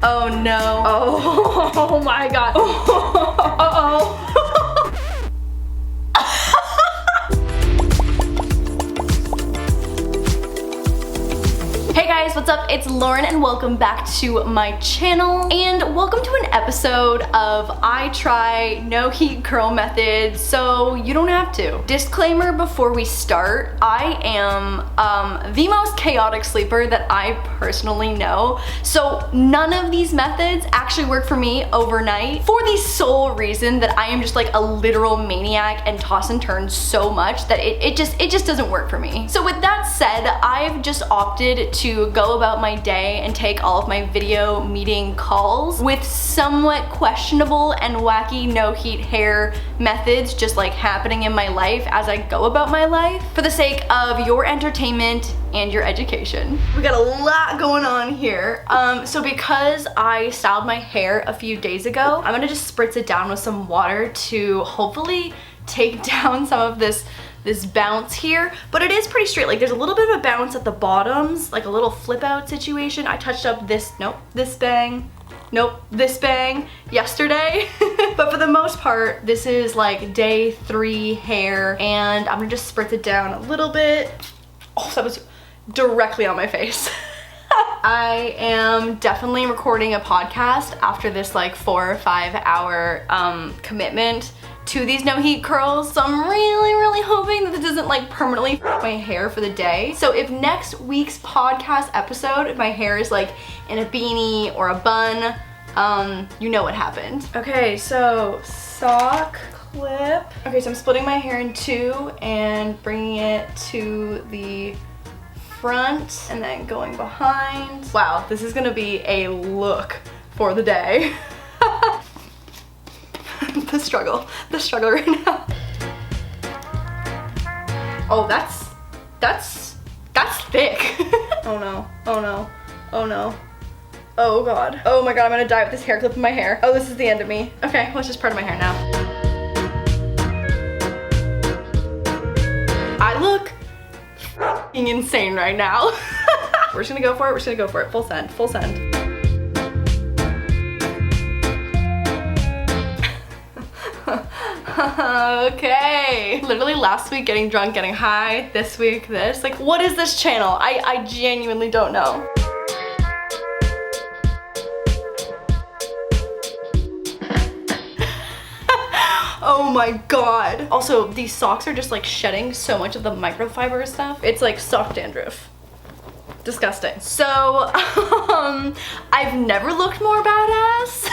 Oh no. Oh my god. Uh-oh. Hey guys, what's up? It's Lauren and welcome back to my channel and welcome to an episode of I try no heat curl methods so you don't have to. Disclaimer before we start, I am the most chaotic sleeper that I personally know, so none of these methods actually work for me overnight for the sole reason that I am just like a literal maniac and toss and turn so much that it just doesn't work for me. So with that said, I've just opted to go about my day and take all of my video meeting calls with somewhat questionable and wacky no heat hair methods just like happening in my life as I go about my life for the sake of your entertainment and your education. We got a lot going on here. So because I styled my hair a few days ago, I'm gonna just spritz it down with some water to hopefully take down some of this bounce here, but it is pretty straight. Like there's a little bit of a bounce at the bottoms, like a little flip out situation. I touched up this bang, this bang yesterday. But for the most part, this is like day 3 hair, and I'm gonna just spritz it down a little bit. Oh, that was directly on my face. I am definitely recording a podcast after this like 4 or 5 hour commitment to these no heat curls, so I'm really hoping that this doesn't like permanently f my hair for the day. So if next week's podcast episode, if my hair is like in a beanie or a bun, you know what happened. Okay, so sock clip. Okay, so I'm splitting my hair in 2 and bringing it to the front and then going behind. Wow, this is gonna be a look for the day. the struggle right now. Oh, that's thick. Oh no, oh no, oh no. Oh god. Oh my god, I'm gonna die with this hair clip in my hair. Oh, this is the end of me. Okay, well, it's just part of my hair now. I look f***ing insane right now. We're just gonna go for it, full send, full send. Okay. Literally last week getting drunk, getting high, this week this. Like, what is this channel? I genuinely don't know. Oh my god. Also, these socks are just like shedding so much of the microfiber stuff. It's like sock dandruff. Disgusting. So, I've never looked more badass.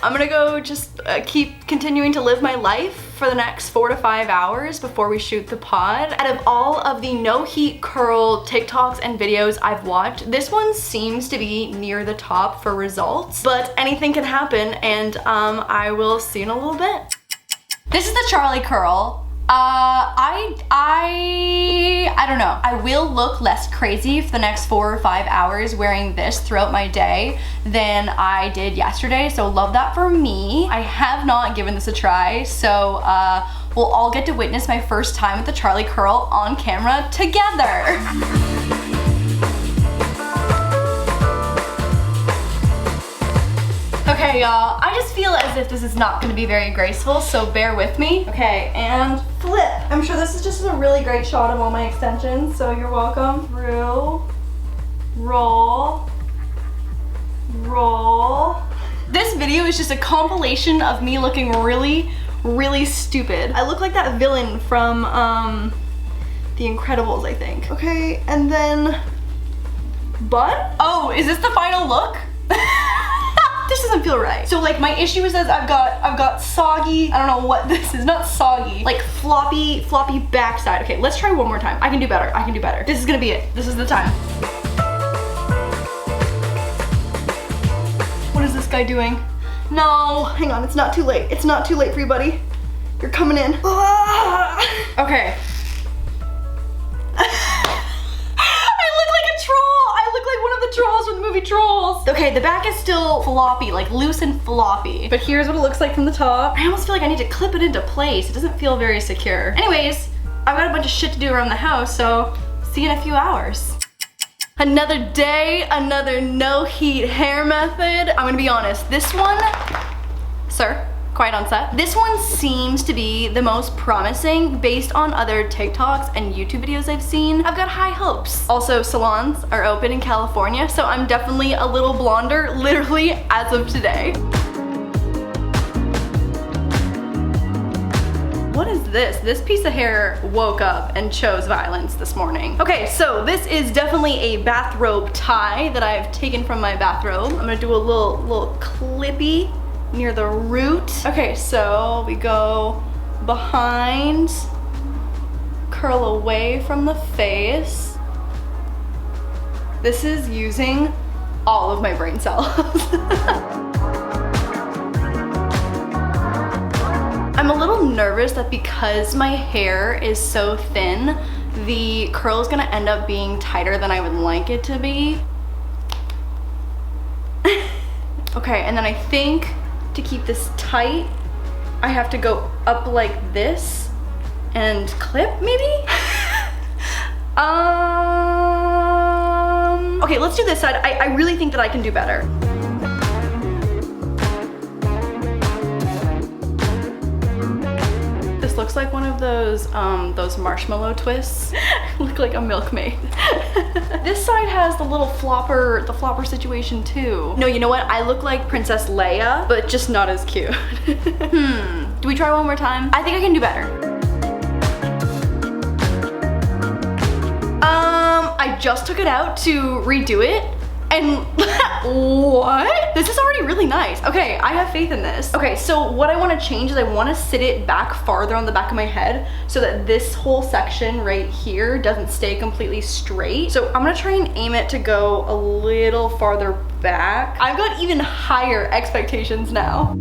I'm gonna go just keep continuing to live my life for the next 4 to 5 hours before we shoot the pod. Out of all of the no heat curl TikToks and videos I've watched, this one seems to be near the top for results, but anything can happen, and I will see you in a little bit. This is the Charlie curl. I don't know. I will look less crazy for the next 4 or 5 hours wearing this throughout my day than I did yesterday, so love that for me. I have not given this a try, so we'll all get to witness my first time with the Charlie curl on camera together. Okay, y'all, I just feel as if this is not gonna be very graceful, so bear with me. Okay, and flip. I'm sure this is just a really great shot of all my extensions, so you're welcome. Through, roll, roll. This video is just a compilation of me looking really stupid. I look like that villain from The Incredibles, I think. Okay, and then bun? Oh, is this the final look? This doesn't feel right. So like my issue is that I've got soggy, I don't know what this is, not soggy, like floppy backside. Okay, let's try one more time. I can do better, I can do better. This is gonna be it. This is the time. What is this guy doing? No, hang on, it's not too late. It's not too late for you, buddy. You're coming in. Okay. Trolls from the movie Trolls. Okay, the back is still floppy, like loose and floppy. But here's what it looks like from the top. I almost feel like I need to clip it into place. It doesn't feel very secure. Anyways, I've got a bunch of shit to do around the house, so see you in a few hours. Another day, another no heat hair method. I'm gonna be honest, this one, sir, quiet on set. This one seems to be the most promising based on other TikToks and YouTube videos I've seen. I've got high hopes. Also, salons are open in California, so I'm definitely a little blonder, literally as of today. What is this? This piece of hair woke up and chose violence this morning. Okay, so this is definitely a bathrobe tie that I've taken from my bathrobe. I'm gonna do a little clippy near the root. Okay, so we go behind, curl away from the face. This is using all of my brain cells. I'm a little nervous that because my hair is so thin, the curl is gonna end up being tighter than I would like it to be. Okay, and then I think to keep this tight, I have to go up like this and clip, maybe? Okay, let's do this side. I really think that I can do better. This looks like one of those marshmallow twists. I look like a milkmaid. This side has the little flopper, the flopper situation too. No, you know what? I look like Princess Leia, but just not as cute. Do we try one more time? I think I can do better. I just took it out to redo it. And what? This is already really nice. Okay, I have faith in this. Okay, so what I want to change is I want to sit it back farther on the back of my head so that this whole section right here doesn't stay completely straight. So I'm gonna try and aim it to go a little farther back. I've got even higher expectations now.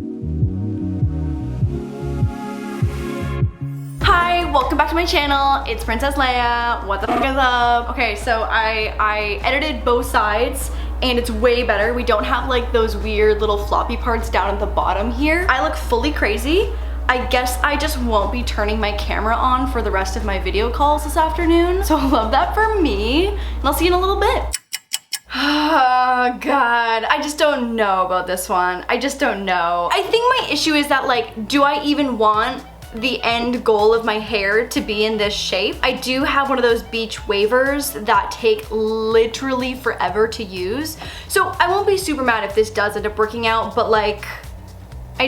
Hi, welcome back to my channel. It's Princess Leia. What the fuck is up? Okay, so I edited both sides and it's way better. We don't have like those weird little floppy parts down at the bottom here. I look fully crazy. I guess I just won't be turning my camera on for the rest of my video calls this afternoon. So love that for me. And I'll see you in a little bit. Oh God, I just don't know about this one. I just don't know. I think my issue is that like, do I even want the end goal of my hair to be in this shape? I do have one of those beach wavers that take literally forever to use. So I won't be super mad if this does end up working out, but like, I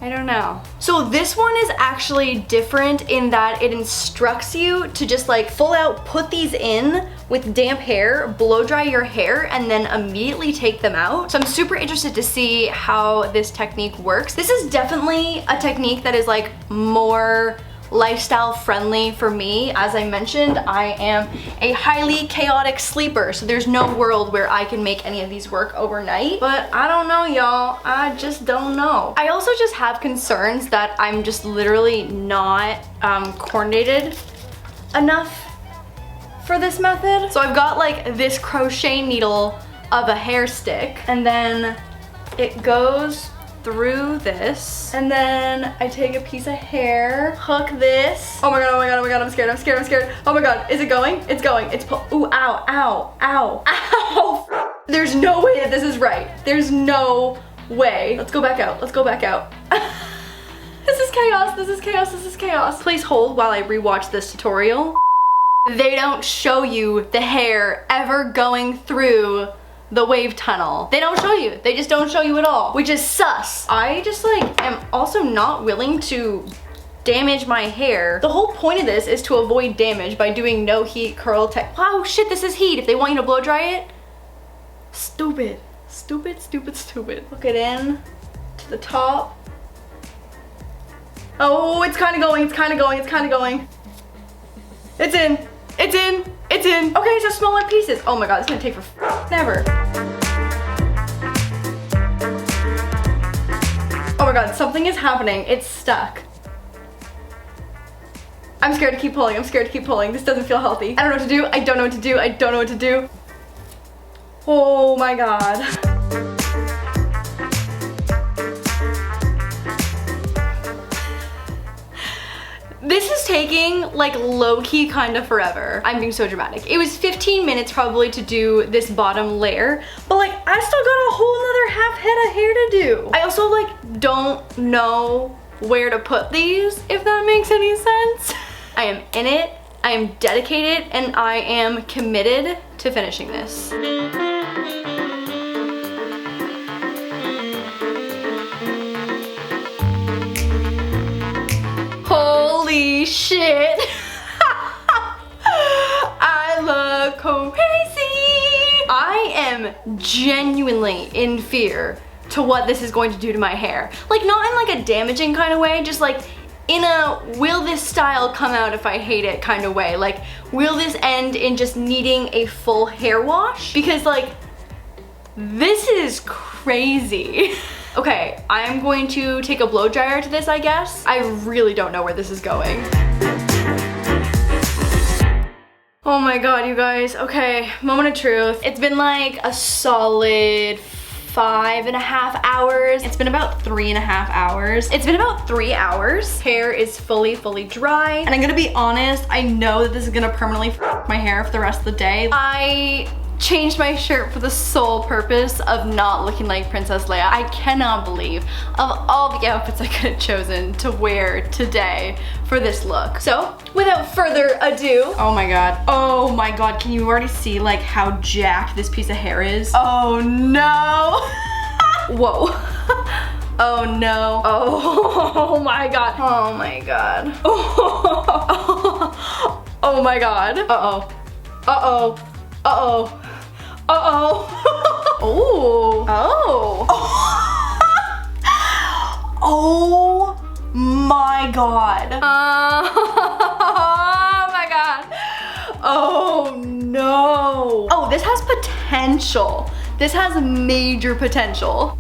don't know. So this one is actually different in that it instructs you to just like full out put these in with damp hair, blow dry your hair, and then immediately take them out. So I'm super interested to see how this technique works. This is definitely a technique that is like more lifestyle friendly for me. As I mentioned, I am a highly chaotic sleeper, so there's no world where I can make any of these work overnight. But I don't know, y'all. I just don't know. I also just have concerns that I'm just literally not coordinated enough for this method. So I've got like this crochet needle of a hair stick, and then it goes through this, and then I take a piece of hair, hook this. Oh my God, oh my God, oh my God, I'm scared, I'm scared, I'm scared. Oh my God, is it going? It's going, it's ooh, ow, ow, ow, ow. There's no way that this is right. There's no way. Let's go back out, let's go back out. This is chaos, this is chaos, this is chaos. Please hold while I rewatch this tutorial. They don't show you the hair ever going through the wave tunnel. They don't show you. They just don't show you at all, which is sus. I just like am also not willing to damage my hair. The whole point of this is to avoid damage by doing no heat curl tech. Wow, shit, this is heat. If they want you to blow dry it, stupid, stupid, stupid, stupid. Hook it in to the top. Oh, it's kind of going, it's kind of going, it's kind of going. It's in, it's in, it's in. Okay, so smaller pieces. Oh my God, it's gonna take forever. Oh my God, something is happening. It's stuck. I'm scared to keep pulling, I'm scared to keep pulling. This doesn't feel healthy. I don't know what to do, I don't know what to do, I don't know what to do. Oh my God. This is taking taking like low-key kind of forever. I'm being so dramatic. It was 15 minutes probably to do this bottom layer, but like I still got a whole nother half head of hair to do. I also like don't know where to put these, if that makes any sense. I am in it, I am dedicated, and I am committed to finishing this. Holy shit. I look crazy. I am genuinely in fear to what this is going to do to my hair. Like not in like a damaging kind of way, just like in a will this style come out if I hate it kind of way. Like will this end in just needing a full hair wash? Because like this is crazy. Okay, I'm going to take a blow dryer to this, I guess. I really don't know where this is going. Oh my god, you guys. Okay, moment of truth. It's been like a solid 5.5 hours. It's been about 3.5 hours. It's been about 3 hours. Hair is fully dry. And I'm gonna be honest, I know that this is gonna permanently f my hair for the rest of the day. I changed my shirt for the sole purpose of not looking like Princess Leia. I cannot believe of all the outfits I could have chosen to wear today for this look. So without further ado, oh my god, can you already see like how jacked this piece of hair is? Oh no. Whoa. Oh no. Oh my god. Oh my god. Oh my god. Uh-oh. Uh-oh. Uh-oh. Uh-oh. Oh. Oh. Oh my god. Oh my god. Oh no. Oh, this has potential. This has major potential.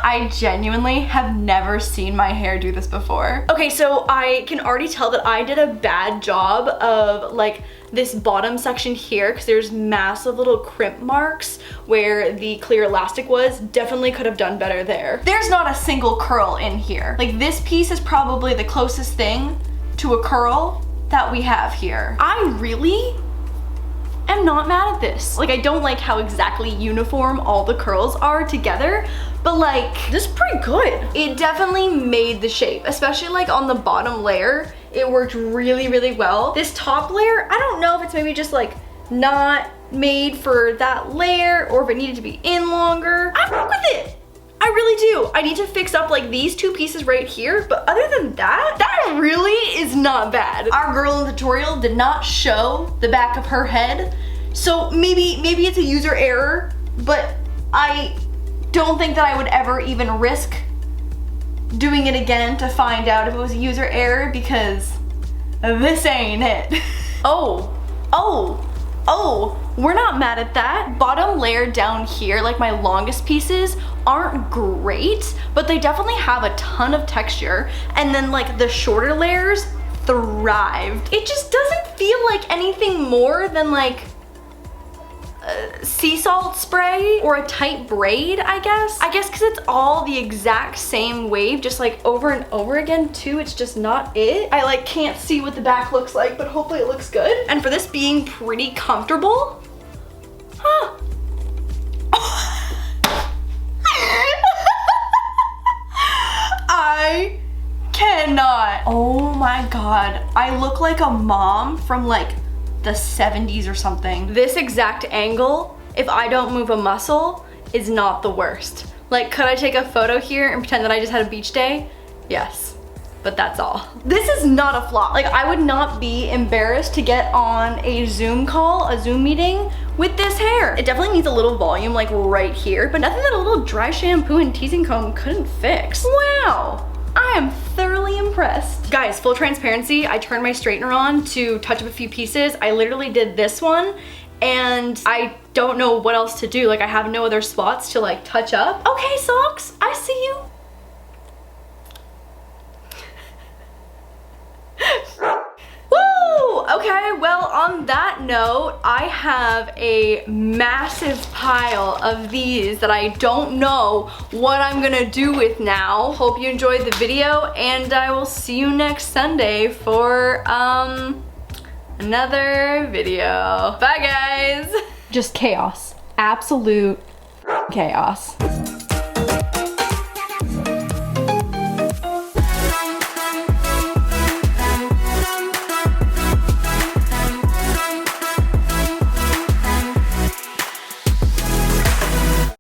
I genuinely have never seen my hair do this before. Okay, so I can already tell that I did a bad job of like this bottom section here because there's massive little crimp marks where the clear elastic was. Definitely could have done better there. There's not a single curl in here. Like this piece is probably the closest thing to a curl that we have here. I really am not mad at this. Like I don't like how exactly uniform all the curls are together, but like this is pretty good. It definitely made the shape, especially like on the bottom layer. It worked really well. This top layer, I don't know if it's maybe just like not made for that layer or if it needed to be in longer. I rock with it. I really do. I need to fix up like these two pieces right here, but other than that, that really is not bad. Our girl in the tutorial did not show the back of her head, so maybe it's a user error, but I don't think that I would ever even risk doing it again to find out if it was a user error because this ain't it. Oh, we're not mad at that. Bottom layer down here, like my longest pieces, aren't great, but they definitely have a ton of texture. And then like the shorter layers thrived. It just doesn't feel like anything more than like sea salt spray or a tight braid, I guess. I guess because it's all the exact same wave, just like over and over again too. It's just not it. I like can't see what the back looks like, but hopefully it looks good. And for this being pretty comfortable, huh. I cannot. Oh my god. I look like a mom from like the 70s or something. This exact angle, if I don't move a muscle, is not the worst. Like, could I take a photo here and pretend that I just had a beach day? Yes, but that's all. This is not a flop. Like, I would not be embarrassed to get on a Zoom call, a Zoom meeting with this hair. It definitely needs a little volume like right here, but nothing that a little dry shampoo and teasing comb couldn't fix. Wow. I am thoroughly impressed. Guys, full transparency, I turned my straightener on to touch up a few pieces. I literally did this one and I don't know what else to do. Like I have no other spots to like touch up. Okay, socks, I see you. Woo! Okay, well on that note, I have a massive pile of these that I don't know what I'm gonna do with now. Hope you enjoyed the video, and I will see you next Sunday for another video. Bye guys. Just chaos. Absolute chaos.